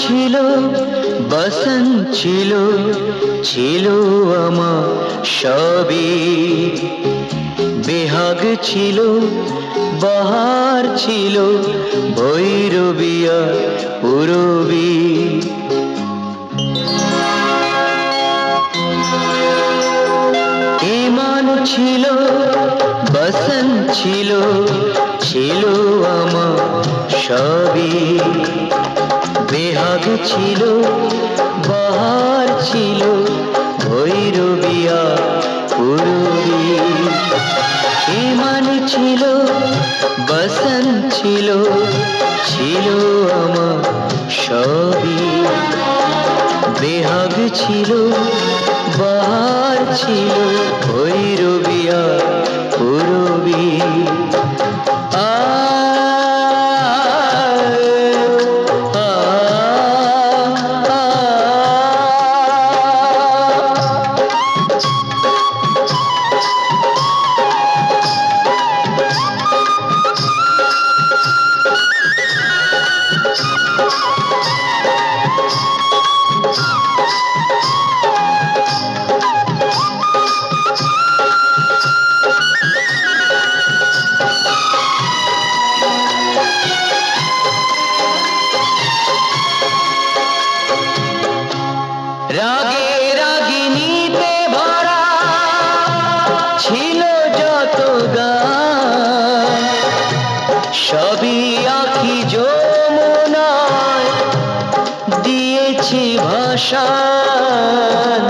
ছিল, বসন্ত ছিল, ছিল আমার সবই। বেহাগ ছিল, বাহার ছিল, ভৈরবী আর পূরবী। ইমান ছিল, বসন্ত ছিল, ছিল আমার সবই। বেহাগ ছিল, বাহার ছিল, ভৈরবী আর পূরবী। ইমান ছিল, বসন্ত ছিল, ছিল আমার সবই। বেহাগ ছিল, বাহার ছিল, ভৈরবী আর পূরবী। রাগে রাগিনীতে ভরা ছিল যত গান, সবই আঁখি যমুনায় দিয়েছি ভাষণ।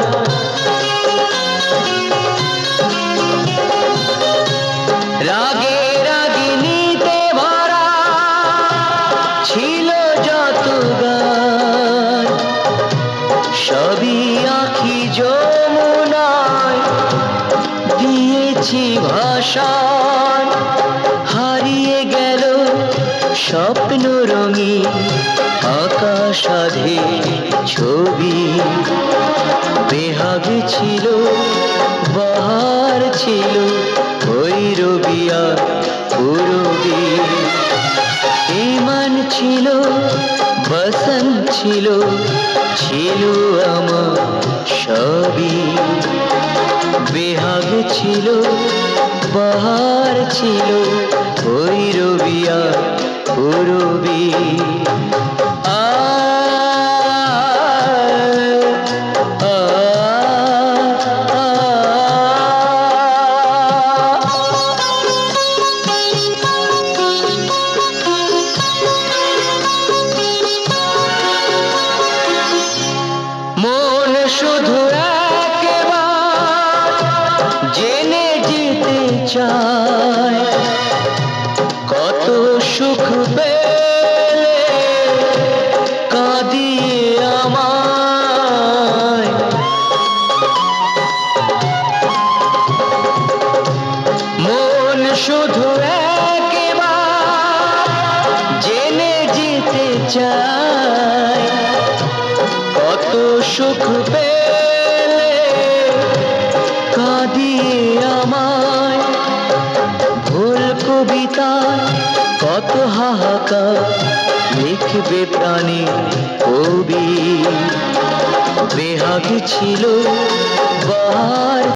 রাগে রাগিনীতে ভরা ছিল যত গান, সবই আঁখি যমুনায় দিয়েছি ভাষণ। হারিয়ে গেল স্বপ্ন রঙিন আকাশ আধে ছবি। বেহাগ ছিল, বাহার ছিল, ভৈরবী আর পূরবী। ইমান ছিল, বসন্ত ছিল, ছিল আমার সবই। বেহাগ ছিল, বাহার ছিল, ভৈরবী আর পূরবী। মন শুধু একবার জেনে যেতে চায়, কত সুখ পেলে কাঁদিয়ে আমায়। মন শুধু একবার জেনে যেতে চায়, কত সুখ পেলে কাঁদিয়ে আমায়। ভুল কবিতায় কত হাহাকার লিখবে প্রাণী কবি। বেহাগ ছিল, বাহার